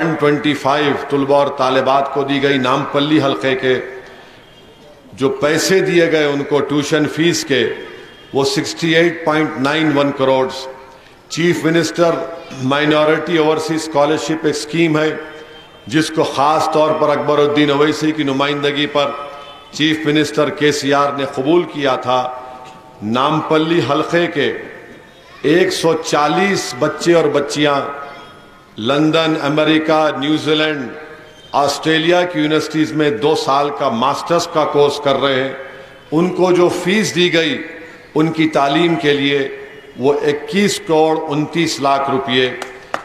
125 طلباء اور طالبات کو دی گئی نامپلی حلقے کے جو پیسے دیے گئے ان کو ٹیوشن فیس کے وہ 68.91 crore. Chief minister minority overseas scholarship ایک اسکیم ہے جس کو خاص طور پر اکبر الدین اویسی کی نمائندگی پر چیف منسٹر KCR نے قبول کیا تھا. نامپلی حلقے کے 140 بچے اور بچیاں لندن، امریکہ، نیوزی لینڈ، آسٹریلیا کی یونیورسٹیز میں 2 سال کا ماسٹرز کا کورس کر رہے ہیں. ان کو جو فیس دی گئی ان کی تعلیم کے لیے وہ 21 کروڑ 29 لاکھ روپئے.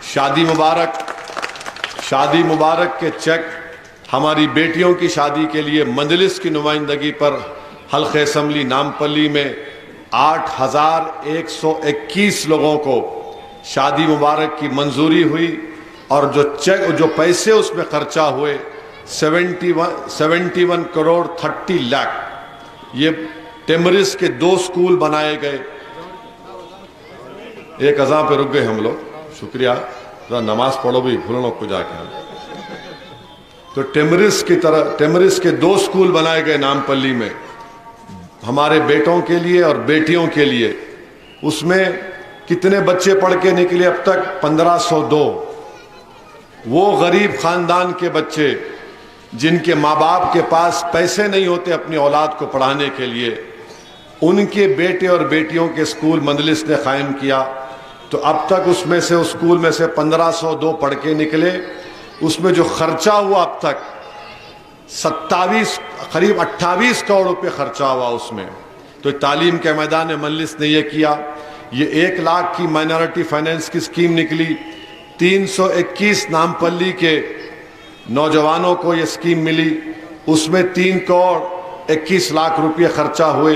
شادی مبارک کے چیک ہماری بیٹیوں کی شادی کے لیے مجلس کی نمائندگی پر حلقہ اسمبلی نامپلی میں 8121 لوگوں کو شادی مبارک کی منظوری ہوئی اور جو پیسے اس میں خرچہ ہوئے 71 کروڑ 30 لاکھ. یہ ٹیمرس کے 2 سکول بنائے گئے. ایک اذان پہ رک گئے ہم لوگ، شکریہ. ذرا نماز پڑھو بھی بھولو کو جا کے. تو ٹیمرس کے 2 سکول بنائے گئے نامپلی میں ہمارے بیٹوں کے لیے اور بیٹیوں کے لیے. اس میں کتنے بچے پڑھ کے نکلے اب تک؟ 1502. وہ غریب خاندان کے بچے جن کے ماں باپ کے پاس پیسے نہیں ہوتے اپنی اولاد کو پڑھانے کے لیے، ان کے بیٹے اور بیٹیوں کے اسکول مجلس نے قائم کیا. تو اب تک اس اسکول میں سے 1502 پڑھ کے نکلے. اس میں جو خرچہ ہوا اب تک قریب 28 کروڑ روپے خرچہ ہوا اس میں. تو تعلیم کے میدان میں مجلس نے یہ کیا. یہ 1 لاکھ کی مائنورٹی فائنینس کی اسکیم نکلی. 321 نامپلی کے نوجوانوں کو یہ اسکیم ملی. اس میں 3 کروڑ 21 لاکھ روپے خرچہ ہوئے.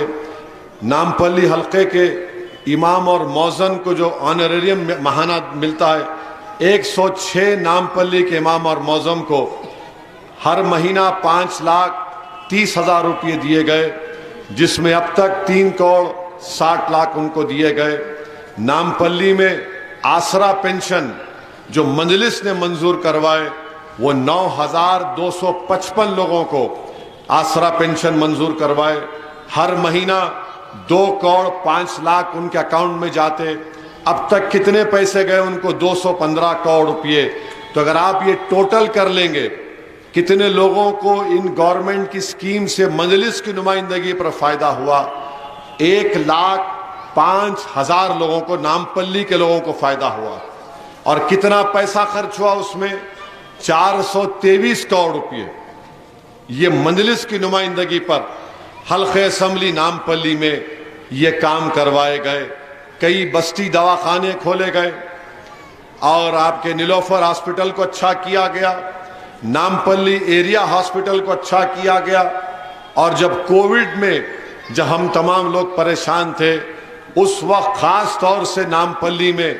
نامپلی حلقے کے امام اور مؤذن کو جو آنریریم ماہانہ ملتا ہے، 106 نامپلی کے امام اور مؤذن کو ہر مہینہ 5,30,000 روپے دیے گئے، جس میں اب تک 3 کروڑ 60 لاکھ ان کو دیے گئے. نامپلی میں آسرا پینشن جو مجلس نے منظور کروائے وہ 9,255 لوگوں کو آسرا پینشن منظور کروائے. ہر مہینہ 2 کروڑ 5 لاکھ ان کے اکاؤنٹ میں جاتے. اب تک کتنے پیسے گئے ان کو؟ 215 کروڑ روپئے. تو اگر آپ یہ ٹوٹل کر لیں گے کتنے لوگوں کو ان گورنمنٹ کی اسکیم سے مجلس کی نمائندگی پر فائدہ ہوا؟ 1,05,000 لوگوں کو، نامپلی کے لوگوں کو فائدہ ہوا. اور کتنا پیسہ خرچ ہوا اس میں؟ 423 کروڑ روپئے. یہ مجلس کی نمائندگی پر حلقہ اسمبلی نامپلی میں یہ کام کروائے گئے. کئی بستی دواخانے کھولے گئے اور آپ کے نیلوفر ہاسپٹل کو اچھا کیا گیا، نامپلی ایریا ہاسپٹل کو اچھا کیا گیا. اور جب کووڈ میں جب ہم تمام لوگ پریشان تھے اس وقت خاص طور سے نامپلی میں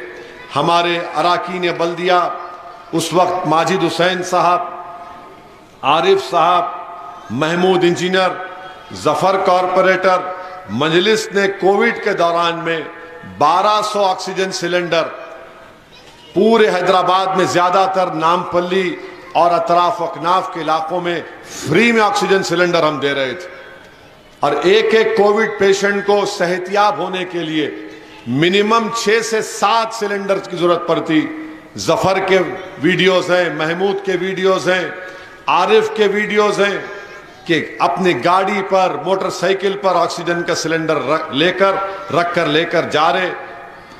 ہمارے اراکین بلدیہ اس وقت ماجد حسین صاحب، عارف صاحب، محمود انجینئر، ظفر کارپوریٹر، مجلس نے کووڈ کے دوران میں 1200 آکسیجن سلنڈر پورے حیدرآباد میں زیادہ تر نامپلی اور اطراف و اکناف کے علاقوں میں فری میں آکسیجن سلنڈر ہم دے رہے تھے. اور ایک کووڈ پیشنٹ کو صحتیاب ہونے کے لیے منیمم 6 سے 7 سلنڈر کی ضرورت پڑتی. ظفر کے ویڈیوز ہیں، محمود کے ویڈیوز ہیں، عارف کے ویڈیوز ہیں کہ اپنی گاڑی پر، موٹر سائیکل پر آکسیجن کا سلنڈر رکھ کر جا رہے،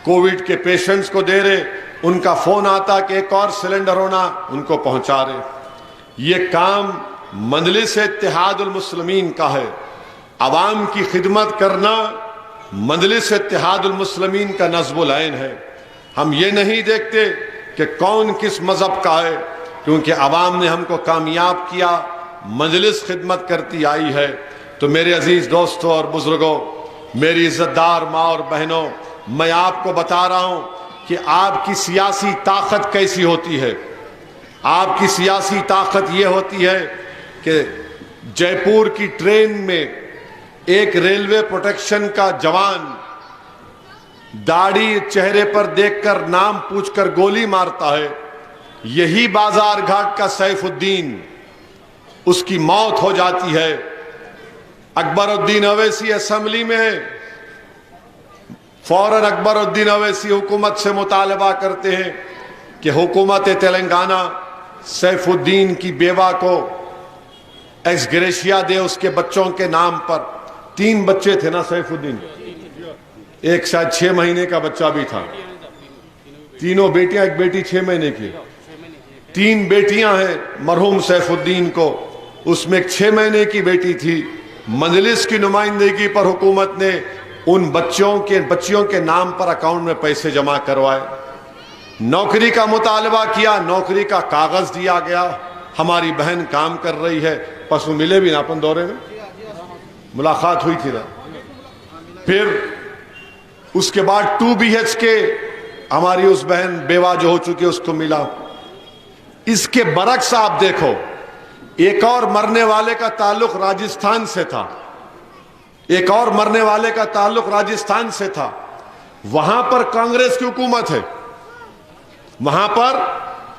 کووڈ کے پیشنٹس کو دے رہے. ان کا فون آتا کہ ایک اور سلنڈر ہونا، ان کو پہنچا رہے. یہ کام مجلس اتحاد المسلمین کا ہے. عوام کی خدمت کرنا مجلس اتحاد المسلمین کا نصب العین ہے. ہم یہ نہیں دیکھتے کہ کون کس مذہب کا ہے، کیونکہ عوام نے ہم کو کامیاب کیا. مجلس خدمت کرتی آئی ہے. تو میرے عزیز دوستوں اور بزرگوں، میری عزت دار ماں اور بہنوں، میں آپ کو بتا رہا ہوں کہ آپ کی سیاسی طاقت کیسی ہوتی ہے. آپ کی سیاسی طاقت یہ ہوتی ہے کہ جے پور کی ٹرین میں ایک ریلوے پروٹیکشن کا جوان داڑھی چہرے پر دیکھ کر نام پوچھ کر گولی مارتا ہے، یہی بازار گھاٹ کا سیف الدین، اس کی موت ہو جاتی ہے۔ اکبر الدین اویسی اسمبلی میں ہے، فوراً اکبر الدین اویسی حکومت سے مطالبہ کرتے ہیں کہ حکومت تلنگانہ سیف الدین کی بیوہ کو ایکس گریشیا دے اس کے بچوں کے نام پر۔ 3 بچے تھے نا سیف الدین، ایک شاید 6 مہینے کا بچہ بھی تھا، تینوں بیٹیاں، ایک بیٹی 6 مہینے کی، 3 بیٹیاں ہیں مرحوم سیف الدین کو، اس میں ایک 6 مہینے کی بیٹی تھی۔ مجلس کی نمائندگی پر حکومت نے ان بچیوں کے نام پر اکاؤنٹ میں پیسے جمع کروائے، نوکری کا مطالبہ کیا، نوکری کا کاغذ دیا گیا، ہماری بہن کام کر رہی ہے، پس وہ ملے بھی نا اپن دورے میں، ملاقات ہوئی تھی نا۔ پھر اس کے بعد 2 BHK ہماری اس بہن بیوہ جو ہو چکی اس کو ملا۔ اس کے برعکس آپ دیکھو، ایک اور مرنے والے کا تعلق راجستھان سے تھا، ایک اور مرنے والے کا تعلق راجستھان سے تھا، وہاں پر کانگریس کی حکومت ہے، وہاں پر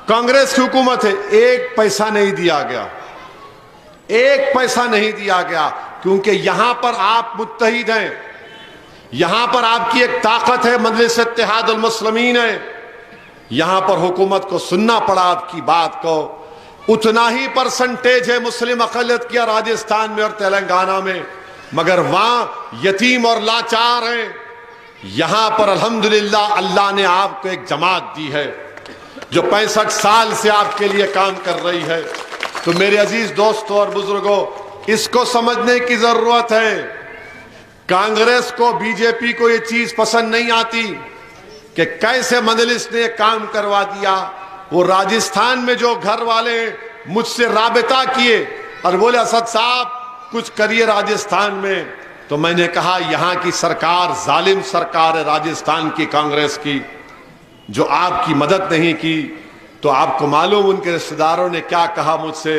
کانگریس کی حکومت ہے، 1 پیسہ نہیں دیا گیا، 1 پیسہ نہیں دیا گیا، کیونکہ یہاں پر آپ متحد ہیں، یہاں پر آپ کی ایک طاقت ہے، مجلس اتحاد المسلمین ہے، یہاں پر حکومت کو سننا پڑا آپ کی بات کو۔ اتنا ہی پرسنٹیج ہے مسلم اقلیت کیا راجستھان میں اور تلنگانہ میں، مگر وہاں یتیم اور لاچار ہیں۔ یہاں پر الحمدللہ اللہ نے آپ کو ایک جماعت دی ہے جو 65 سال سے آپ کے لیے کام کر رہی ہے۔ تو میرے عزیز دوستوں اور بزرگوں، اس کو سمجھنے کی ضرورت ہے۔ کانگریس کو، بی جے پی کو یہ چیز پسند نہیں آتی کہ کیسے مجلس نے کام کروا دیا۔ وہ راجستھان میں جو گھر والے مجھ سے رابطہ کیے اور بولے اسد صاحب کچھ کریے راجستھان میں، تو میں نے کہا یہاں کی سرکار ظالم سرکار ہے راجستھان کی کانگریس کی، جو آپ کی مدد نہیں کی۔ تو آپ کو معلوم ان کے رشتہ داروں نے کیا کہا مجھ سے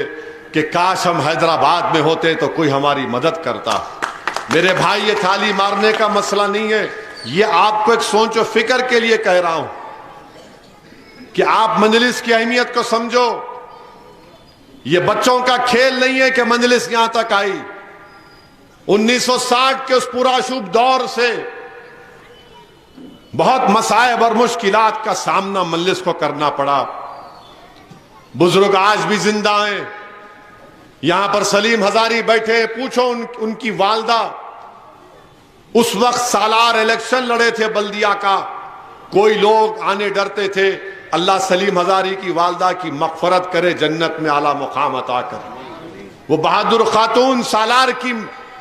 کہ کاش ہم حیدرآباد میں ہوتے تو کوئی ہماری مدد کرتا۔ میرے بھائی، یہ تھالی مارنے کا مسئلہ نہیں ہے، یہ آپ کو ایک سوچ و فکر کے لیے کہہ رہا ہوں کہ آپ مجلس کی اہمیت کو سمجھو۔ یہ بچوں کا کھیل نہیں ہے کہ مجلس یہاں تک آئی۔ 1960 کے اس پرآشوب دور سے بہت مصائب اور مشکلات کا سامنا مجلس کو کرنا پڑا۔ بزرگ آج بھی زندہ ہیں، یہاں پر سلیم ہزاری بیٹھے، پوچھو ان کی والدہ اس وقت سالار الیکشن لڑے تھے بلدیہ کا، کوئی لوگ آنے ڈرتے تھے۔ اللہ سلیم ہزاری کی والدہ کی مغفرت کرے، جنت میں اعلیٰ مقام عطا کر۔ وہ بہادر خاتون سالار کی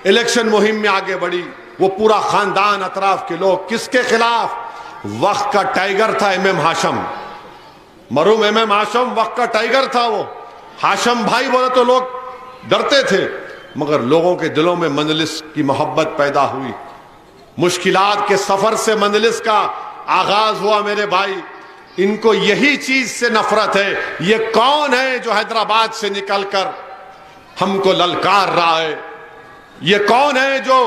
الیکشن مہم میں آگے بڑھی، وہ پورا خاندان، اطراف کے لوگ، کس کے خلاف؟ وقت کا ٹائیگر تھا MM ہاشم، مرحوم MM ہاشم وقت کا ٹائیگر تھا۔ وہ ہاشم بھائی بولے تو لوگ ڈرتے تھے، مگر لوگوں کے دلوں میں مجلس کی محبت پیدا ہوئی۔ مشکلات کے سفر سے مجلس کا آغاز ہوا۔ میرے بھائی، ان کو یہی چیز سے نفرت ہے۔ یہ کون ہے جو حیدرآباد سے نکل کر ہم کو للکار رہا ہے؟ یہ کون ہے جو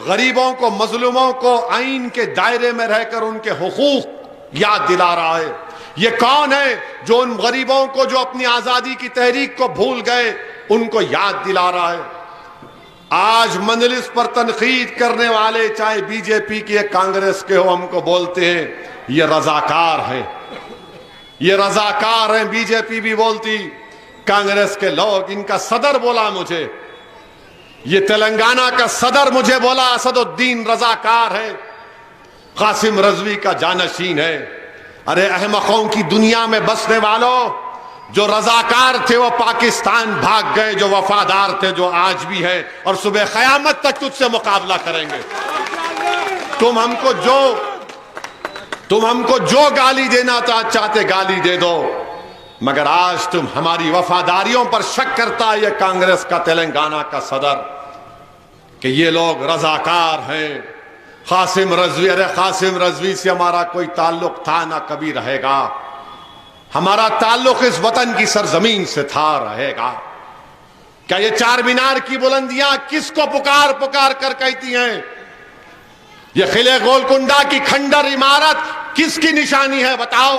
غریبوں کو، مظلوموں کو آئین کے دائرے میں رہ کر ان کے حقوق یاد دلا رہا ہے؟ یہ کون ہے جو ان غریبوں کو جو اپنی آزادی کی تحریک کو بھول گئے ان کو یاد دلا رہا ہے؟ آج مجلس پر تنقید کرنے والے، چاہے بی جے پی کے کانگریس کے ہو، ہم کو بولتے ہیں یہ رضاکار ہیں، یہ رضاکار ہیں۔ بی جے پی بھی بولتی، کانگریس کے لوگ، ان کا صدر بولا مجھے، یہ تلنگانہ کا صدر مجھے بولا اسد الدین رضاکار ہے، قاسم رضوی کا جانشین ہے۔ ارے احمقوں کی دنیا میں بسنے والوں، جو رضاکار تھے وہ پاکستان بھاگ گئے، جو وفادار تھے جو آج بھی ہے اور صبح قیامت تک تجھ سے مقابلہ کریں گے۔ تم ہم کو جو گالی دینا چاہتے گالی دے دو، مگر آج تم ہماری وفاداریوں پر شک کرتا ہے یہ کانگریس کا تلنگانہ کا صدر کہ یہ لوگ رضاکار ہیں۔ قاسم رضوی، ارے قاسم رضوی سے ہمارا کوئی تعلق تھا نہ کبھی رہے گا، ہمارا تعلق اس وطن کی سرزمین سے تھا، رہے گا۔ کیا یہ چار مینار کی بلندیاں کس کو پکار پکار کر کہتی ہیں؟ یہ قلعہ گولکنڈہ کی کھنڈر عمارت کس کی نشانی ہے بتاؤ؟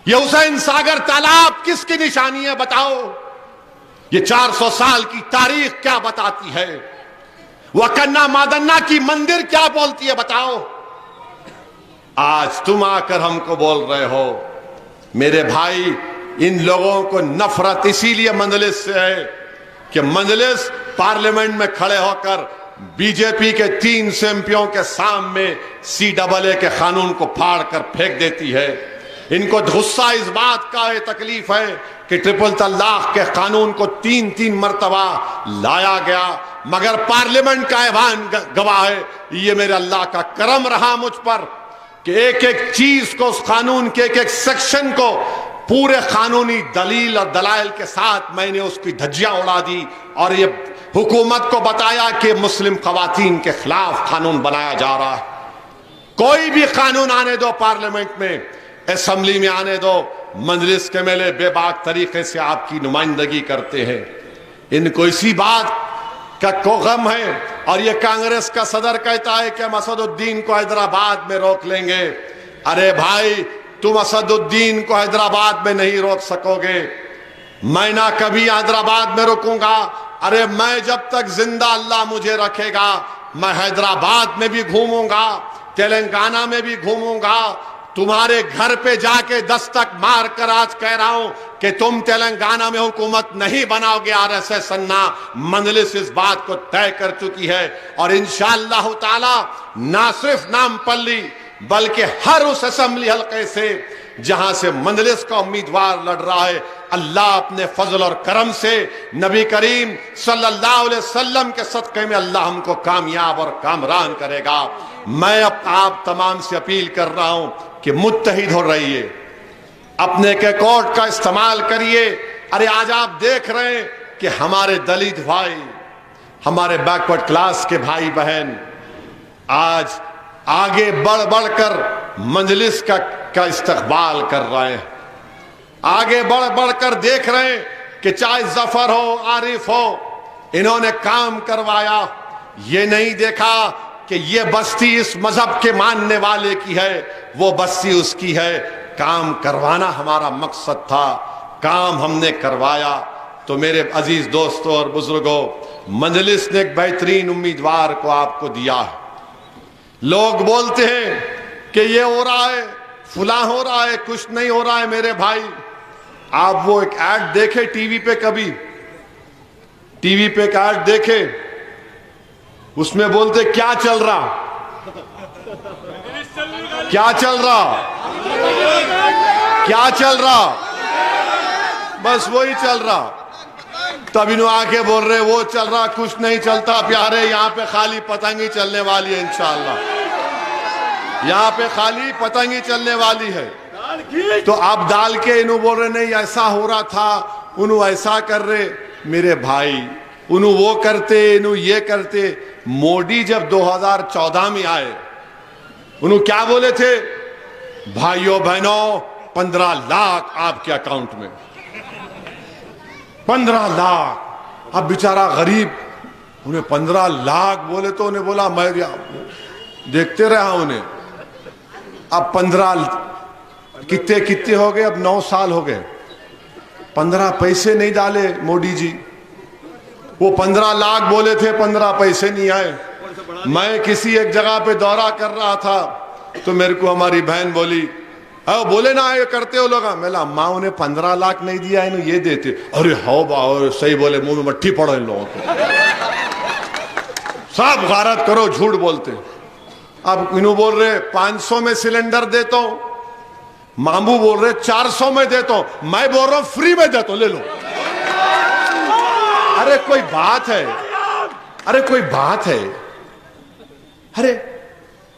یہ حسین ساگر تالاب کس کی نشانی ہے بتاؤ؟ یہ 400 سال کی تاریخ کیا بتاتی ہے؟ وکنہ مادنہ کی مندر کیا بولتی ہے بتاؤ؟ آج تم آ کر ہم کو بول رہے ہو۔ میرے بھائی، ان لوگوں کو نفرت اسی لیے مجلس سے ہے کہ مجلس پارلیمنٹ میں کھڑے ہو کر بی جے پی کے 3 ایمپیوں کے سامنے CAA کے قانون کو پھاڑ کر پھینک دیتی ہے۔ ان کو غصہ اس بات کا تکلیف ہے کہ ٹرپل طلاق کے قانون کو 3 مرتبہ لایا گیا، مگر پارلیمنٹ کا ایوان گواہ ہے۔ یہ میرے اللہ کا کرم رہا مجھ پر کہ ایک ایک چیز کو، اس قانون کے ایک ایک سیکشن کو پورے قانونی دلیل اور دلائل کے ساتھ میں نے اس کی دھجیاں اڑا دی، اور یہ حکومت کو بتایا کہ مسلم خواتین کے خلاف قانون بنایا جا رہا ہے۔ کوئی بھی قانون آنے دو پارلیمنٹ میں، اسمبلی میں آنے دو، مجلس کے میلے بے باک طریقے سے آپ کی نمائندگی کرتے ہیں۔ ان کو اسی بات کا کو غم ہے، اور یہ کانگریس کا صدر کہتا ہے کہ ہم اسد الدین کو حیدرآباد میں روک لیں گے۔ ارے بھائی، تم اسد الدین کو حیدرآباد میں نہیں روک سکو گے، میں نہ کبھی حیدرآباد میں رکوں گا۔ ارے میں جب تک زندہ اللہ مجھے رکھے گا، میں حیدرآباد میں بھی گھوموں گا، تلنگانہ میں بھی گھوموں گا، تمہارے گھر پہ جا کے دستک مار کر آج کہہ رہا ہوں کہ تم تلنگانہ میں حکومت نہیں بناؤ گے۔ RSS سننا مجلس اس بات کو طے کر چکی ہے، اور انشاءاللہ تعالی نہ صرف نامپلی بلکہ ہر اس اسمبلی حلقے سے جہاں سے مجلس کا امیدوار لڑ رہا ہے، اللہ اپنے فضل اور کرم سے، نبی کریم صلی اللہ علیہ وسلم کے صدقے میں اللہ ہم کو کامیاب اور کامران کرے گا۔ میں آپ تمام سے اپیل کر رہا ہوں کہ متحد ہو رہیے، اپنے کے کوٹ کا استعمال کریے۔ ارے آج آپ دیکھ رہے ہیں کہ ہمارے دلت بھائی، ہمارے بیکورڈ کلاس کے بھائی بہن آج آگے بڑھ کر مجلس کا استقبال کر رہے ہیں، آگے بڑھ کر دیکھ رہے ہیں کہ چاہے ظفر ہو، عارف ہو، انہوں نے کام کروایا۔ یہ نہیں دیکھا کہ یہ بستی اس مذہب کے ماننے والے کی ہے، وہ بستی اس کی ہے۔ کام کروانا ہمارا مقصد تھا، کام ہم نے کروایا۔ تو میرے عزیز دوستوں اور بزرگوں، مجلس نے ایک بہترین امیدوار کو آپ کو دیا ہے۔ لوگ بولتے ہیں کہ یہ ہو رہا ہے، فلاں ہو رہا ہے، کچھ نہیں ہو رہا ہے۔ میرے بھائی، آپ وہ ایک ایڈ دیکھے ٹی وی پہ، کبھی ٹی وی پہ ایک ایڈ دیکھے، اس میں بولتے کیا چل رہا، کیا چل رہا، کیا چل رہا، بس وہی چل رہا۔ تب انہوں آ کے بول رہے وہ چل رہا، کچھ نہیں چلتا پیارے، یہاں پہ خالی پتنگ ہی چلنے والی ہے انشاءاللہ، یہاں پہ خالی پتنگ ہی چلنے والی ہے۔ تو آپ ڈال کے انہوں بول رہے نہیں ایسا ہو رہا تھا، انہوں ایسا کر رہے۔ میرے بھائی، انہوں وہ کرتے، انہوں یہ کرتے۔ موڈی جب 2014 میں آئے، انہوں کیا بولے تھے؟ بھائیوں بہنوں، 15 لاکھ آپ کے اکاؤنٹ میں، 15 لاکھ۔ اب بیچارہ غریب، انہیں 15 لاکھ بولے تو انہیں بولا میں دیکھتے رہا انہیں۔ اب 15 کتنے ہو گئے؟ اب 9 سال ہو گئے، 15 پیسے نہیں ڈالے موڈی جی۔ وہ 15 لاکھ بولے تھے، 15 پیسے نہیں آئے۔ میں کسی ایک جگہ پہ دورہ کر رہا تھا تو میرے کو ہماری بہن بولی، بولے نا یہ کرتے ہو لوگ؟ میں نے اماں انہیں 15 لاکھ نہیں دیا، انہوں یہ دیتے۔ ارے ہو باؤ، صحیح بولے، منہ میں مٹھی پڑو ان لوگوں کو، سب غارت کرو، جھوٹ بولتے۔ اب انہوں بول رہے 500 میں سلنڈر دیتا ہوں، مامو بول رہے 400 میں دیتا ہوں، میں بول رہا ہوں فری میں دیتا ہوں، لے لو۔ ارے کوئی بات ہے؟ ارے کوئی بات ہے؟ ارے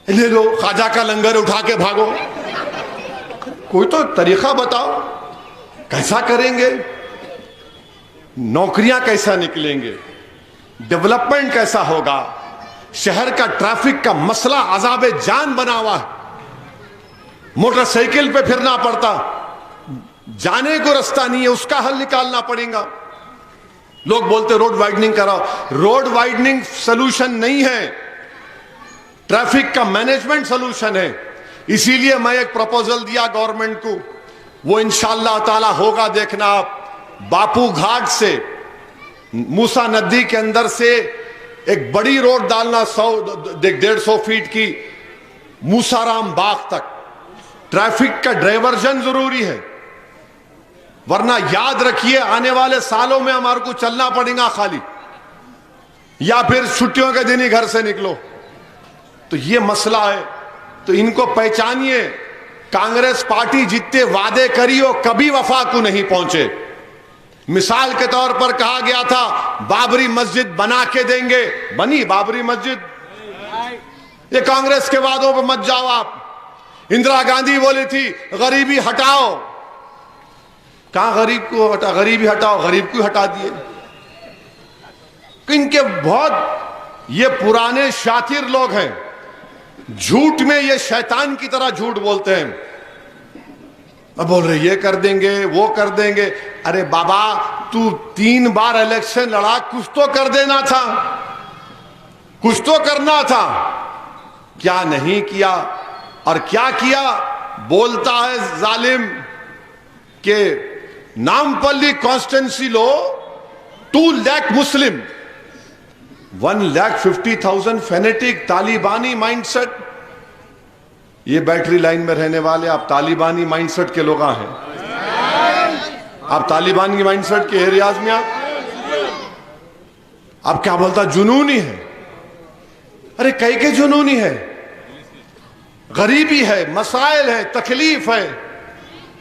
لے لو، خواجہ کا لنگر اٹھا کے بھاگو۔ کوئی تو طریقہ بتاؤ، کیسا کریں گے؟ نوکریاں کیسا نکلیں گے؟ ڈیولپمنٹ کیسا ہوگا؟ شہر کا ٹریفک کا مسئلہ عذاب جان بنا ہوا ہے، موٹر سائیکل پہ پھرنا پڑتا، جانے کو رستہ نہیں ہے، اس کا حل نکالنا پڑے گا۔ لوگ بولتے روڈ وائڈننگ کراؤ، روڈ وائڈننگ سلوشن نہیں ہے، ٹریفک کا مینجمنٹ سلوشن ہے۔ اسی لیے میں ایک پروپوزل دیا گورنمنٹ کو وہ انشاءاللہ تعالی ہوگا. دیکھنا آپ باپو گھاٹ سے موسیٰ ندی کے اندر سے ایک بڑی روڈ ڈالنا 150 فیٹ کی موسیٰ رام باغ تک. ٹریفک کا ڈائیورژن ضروری ہے, ورنہ یاد رکھیے آنے والے سالوں میں ہمارے کو چلنا پڑے گا خالی, یا پھر چھٹیوں کے دن ہی گھر سے نکلو. تو یہ مسئلہ ہے, تو ان کو پہچانیے. کانگریس پارٹی جتنے وعدے کری ہو کبھی وفا کو نہیں پہنچے. مثال کے طور پر کہا گیا تھا بابری مسجد بنا کے دیں گے, بنی بابری مسجد؟ یہ کانگریس کے وعدوں پہ مت جاؤ آپ. اندرا گاندھی بولی تھی غریبی ہٹاؤ, کہاں غریب کو ہٹا, غریبی ہٹاؤ, غریب کو ہٹا دیے. ان کے بہت یہ پرانے شاطر لوگ ہیں, جھوٹ میں یہ شیطان کی طرح جھوٹ بولتے ہیں. اب بول رہے یہ کر دیں گے وہ کر دیں گے. ارے بابا تو 3 بار الیکشن لڑا, کچھ تو کر دینا تھا, کچھ تو کرنا تھا. کیا نہیں کیا, اور کیا کیا. بولتا ہے ظالم کہ نامپلی کانسٹینسی لو 2 لاکھ مسلم, 1,50,000 فینیٹک طالبانی مائنڈ سیٹ. یہ بیٹری لائن میں رہنے والے آپ طالبانی مائنڈ سیٹ کے لوگ ہیں. آپ طالبانی مائنڈ سیٹ کے ایریاز میں آپ کیا بولتا جنونی ہے. ارے کئی کے جنونی ہے, غریبی ہے, مسائل ہے, تکلیف ہے,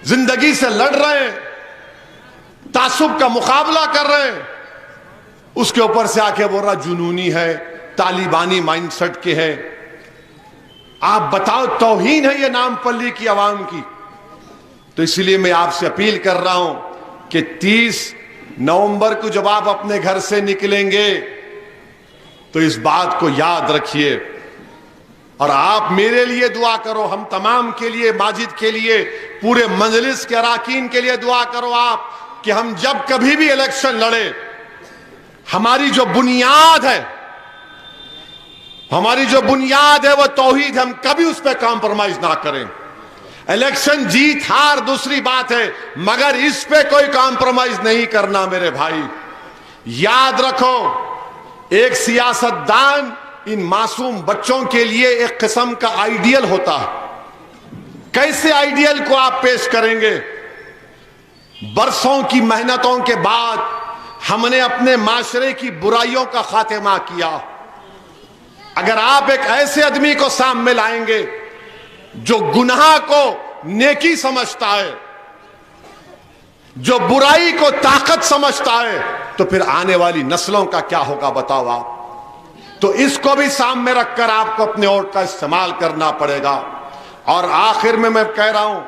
زندگی سے لڑ رہے ہیں, تعصب کا مقابلہ کر رہے ہیں, اس کے اوپر سے آ کے بول رہا جنونی ہے, طالبانی مائنڈ سیٹ کے ہے. آپ بتاؤ توہین ہے یہ نام پلی کی عوام کی. تو اس لیے میں آپ سے اپیل کر رہا ہوں کہ 30 نومبر کو جب آپ اپنے گھر سے نکلیں گے تو اس بات کو یاد رکھیے, اور آپ میرے لیے دعا کرو, ہم تمام کے لیے, ماجد کے لیے, پورے مجلس کے اراکین کے لیے دعا کرو آپ کہ ہم جب کبھی بھی الیکشن لڑے, ہماری جو بنیاد ہے, ہماری جو بنیاد ہے وہ توحید, ہم کبھی اس پہ کمپرومائز نہ کریں. الیکشن جیت ہار دوسری بات ہے, مگر اس پہ کوئی کمپرومائز نہیں کرنا میرے بھائی. یاد رکھو ایک سیاستدان ان معصوم بچوں کے لیے ایک قسم کا آئیڈیل ہوتا ہے. کیسے آئیڈیل کو آپ پیش کریں گے؟ برسوں کی محنتوں کے بعد ہم نے اپنے معاشرے کی برائیوں کا خاتمہ کیا. اگر آپ ایک ایسے آدمی کو سامنے لائیں گے جو گناہ کو نیکی سمجھتا ہے, جو برائی کو طاقت سمجھتا ہے, تو پھر آنے والی نسلوں کا کیا ہوگا بتاؤ آپ. تو اس کو بھی سامنے رکھ کر آپ کو اپنے ووٹ کا استعمال کرنا پڑے گا. اور آخر میں کہہ رہا ہوں,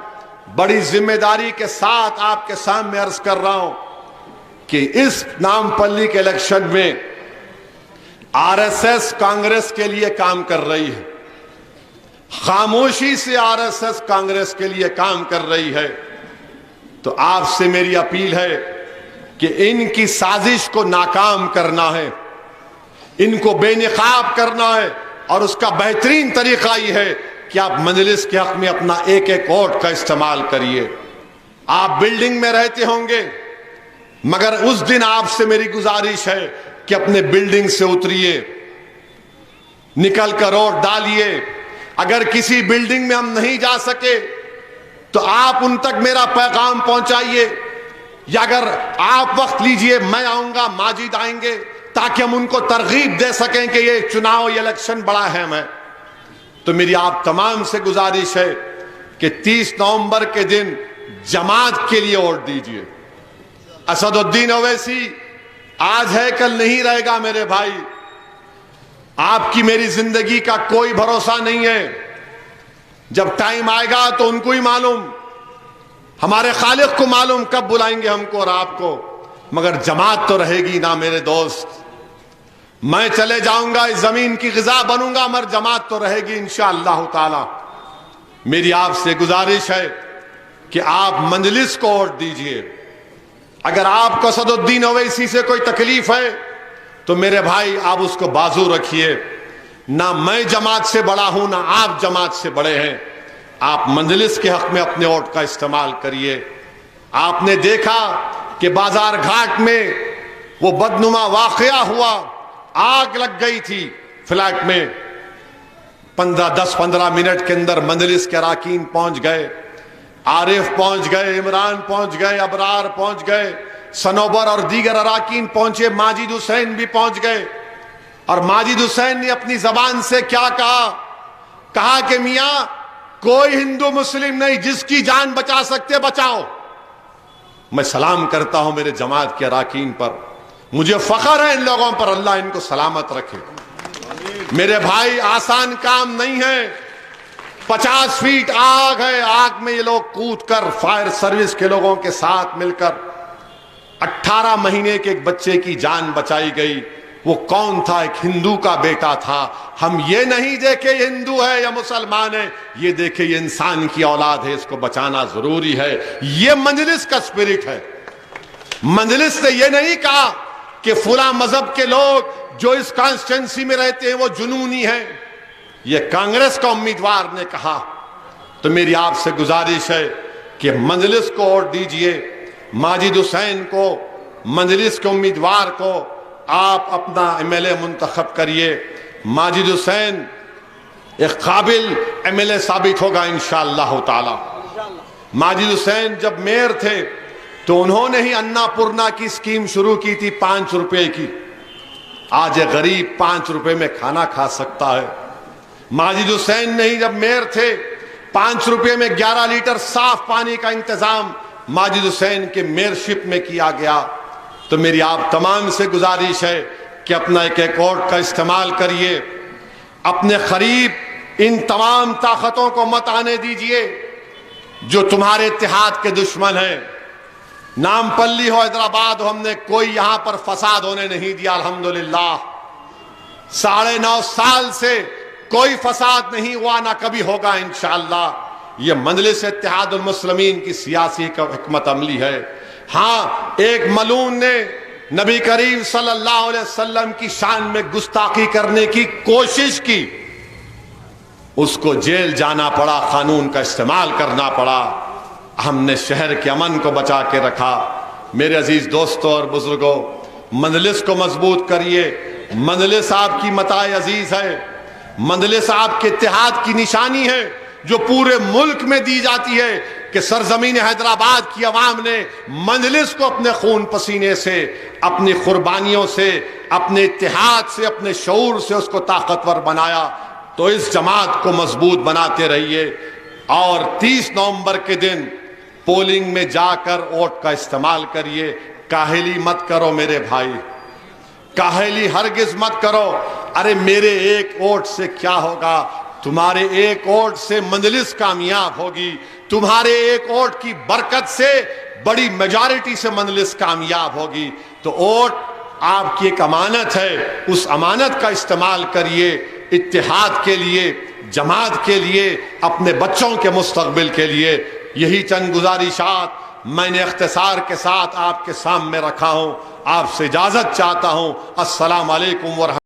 بڑی ذمہ داری کے ساتھ آپ کے سامنے عرض کر رہا ہوں کہ اس نام پلی کے الیکشن میں آر ایس ایس کانگریس کے لیے کام کر رہی ہے, خاموشی سے آر ایس ایس کانگریس کے لیے کام کر رہی ہے. تو آپ سے میری اپیل ہے کہ ان کی سازش کو ناکام کرنا ہے, ان کو بے نقاب کرنا ہے, اور اس کا بہترین طریقہ یہ ہے کہ آپ مجلس کے حق میں اپنا ایک ایک ووٹ کا استعمال کریے. آپ بلڈنگ میں رہتے ہوں گے, مگر اس دن آپ سے میری گزارش ہے کہ اپنے بلڈنگ سے اتریے, نکل کر ووٹ ڈالیے. اگر کسی بلڈنگ میں ہم نہیں جا سکے تو آپ ان تک میرا پیغام پہنچائیے, یا اگر آپ وقت لیجئے میں آؤں گا, ماجد آئیں گے, تاکہ ہم ان کو ترغیب دے سکیں کہ یہ چناؤ, یہ الیکشن بڑا اہم ہے. تو میری آپ تمام سے گزارش ہے کہ 30 نومبر کے دن جماعت کے لیے ووٹ دیجئے. اسد الدین اویسی آج ہے کل نہیں رہے گا میرے بھائی. آپ کی میری زندگی کا کوئی بھروسہ نہیں ہے. جب ٹائم آئے گا تو ان کو ہی معلوم, ہمارے خالق کو معلوم کب بلائیں گے ہم کو اور آپ کو, مگر جماعت تو رہے گی نا میرے دوست. میں چلے جاؤں گا, اس زمین کی غذا بنوں گا, مگر جماعت تو رہے گی انشاءاللہ تعالی. میری آپ سے گزارش ہے کہ آپ مجلس کو ووٹ دیجئے. اگر آپ کو اسد الدین اویسی سے کوئی تکلیف ہے تو میرے بھائی آپ اس کو بازو رکھیے. نہ میں جماعت سے بڑا ہوں, نہ آپ جماعت سے بڑے ہیں. آپ مجلس کے حق میں اپنے ووٹ کا استعمال کریے. آپ نے دیکھا کہ بازار گھاٹ میں وہ بدنما واقعہ ہوا, آگ لگ گئی تھی فلیٹ میں. 10-15 منٹ کے اندر مجلس کے اراکین پہنچ گئے, عارف پہنچ گئے, عمران پہنچ گئے, ابرار پہنچ گئے, سنوبر اور دیگر اراکین پہنچے, ماجد حسین بھی پہنچ گئے. اور ماجد حسین نے اپنی زبان سے کیا کہا کہ میاں کوئی ہندو مسلم نہیں, جس کی جان بچا سکتے بچاؤ. میں سلام کرتا ہوں میرے جماعت کے اراکین پر, مجھے فخر ہے ان لوگوں پر, اللہ ان کو سلامت رکھے. میرے بھائی آسان کام نہیں ہے, 50 فیٹ آگ ہے, آگ میں یہ لوگ کود کر فائر سروس کے لوگوں کے ساتھ مل کر 18 مہینے کے ایک بچے کی جان بچائی گئی. وہ کون تھا؟ ایک ہندو کا بیٹا تھا. ہم یہ نہیں دیکھے یہ ہندو ہے یا مسلمان ہے, یہ دیکھے یہ انسان کی اولاد ہے, اس کو بچانا ضروری ہے. یہ مجلس کا اسپرٹ ہے. مجلس نے یہ نہیں کہا کہ فلاں مذہب کے لوگ جو اس کانسٹیٹنسی میں رہتے ہیں وہ جنونی ہیں. یہ کانگریس کا امیدوار نے کہا. تو میری آپ سے گزارش ہے کہ مجلس کو ووٹ دیجئے, ماجد حسین کو, مجلس کے امیدوار کو آپ اپنا ایم ایل اے منتخب کریے. ماجد حسین ایک قابل ایم ایل اے ثابت ہوگا انشاءاللہ تعالی. ماجد حسین جب میئر تھے تو انہوں نے ہی انا پورنا کی اسکیم شروع کی تھی 5 روپے کی. آج ایک غریب 5 روپے میں کھانا کھا سکتا ہے. ماجد حسین نے ہی جب میئر تھے 5 روپے میں 11 لیٹر صاف پانی کا انتظام ماجد حسین کے میئرشپ میں کیا گیا. تو میری آپ تمام سے گزارش ہے کہ اپنا ایک ووٹ کا استعمال کریے. اپنے قریب ان تمام طاقتوں کو مت آنے دیجئے جو تمہارے اتحاد کے دشمن ہیں. نام پلی ہو, حیدرآباد ہو, ہم نے کوئی یہاں پر فساد ہونے نہیں دیا الحمدللہ. 9.5 سال سے کوئی فساد نہیں ہوا, نہ کبھی ہوگا انشاءاللہ. یہ مجلس اتحاد المسلمین کی سیاسی حکمت عملی ہے. ہاں, ایک ملعون نے نبی کریم صلی اللہ علیہ وسلم کی شان میں گستاخی کرنے کی کوشش کی, اس کو جیل جانا پڑا, قانون کا استعمال کرنا پڑا. ہم نے شہر کے امن کو بچا کے رکھا. میرے عزیز دوستوں اور بزرگوں, مجلس کو مضبوط کریے. مجلس آپ کی متاع عزیز ہے, مجلس آپ کے اتحاد کی نشانی ہے جو پورے ملک میں دی جاتی ہے کہ سرزمین حیدرآباد کی عوام نے مجلس کو اپنے خون پسینے سے, اپنی قربانیوں سے, اپنے اتحاد سے, اپنے شعور سے اس کو طاقتور بنایا. تو اس جماعت کو مضبوط بناتے رہیے اور 30 نومبر کے دن پولنگ میں جا کر ووٹ کا استعمال کریے. کاہلی مت کرو میرے بھائی, کاہلی ہرگز مت کرو. ارے میرے ایک ووٹ سے کیا ہوگا؟ تمہارے ایک ووٹ سے مجلس کامیاب ہوگی. تمہارے ایک ووٹ کی برکت سے بڑی میجارٹی سے مجلس کامیاب ہوگی. تو ووٹ آپ کی ایک امانت ہے, اس امانت کا استعمال کریے اتحاد کے لیے, جماعت کے لیے, اپنے بچوں کے مستقبل کے لیے. یہی چند گزارشات میں نے اختصار کے ساتھ آپ کے سامنے رکھا ہوں. آپ سے اجازت چاہتا ہوں. السلام علیکم ورحمۃ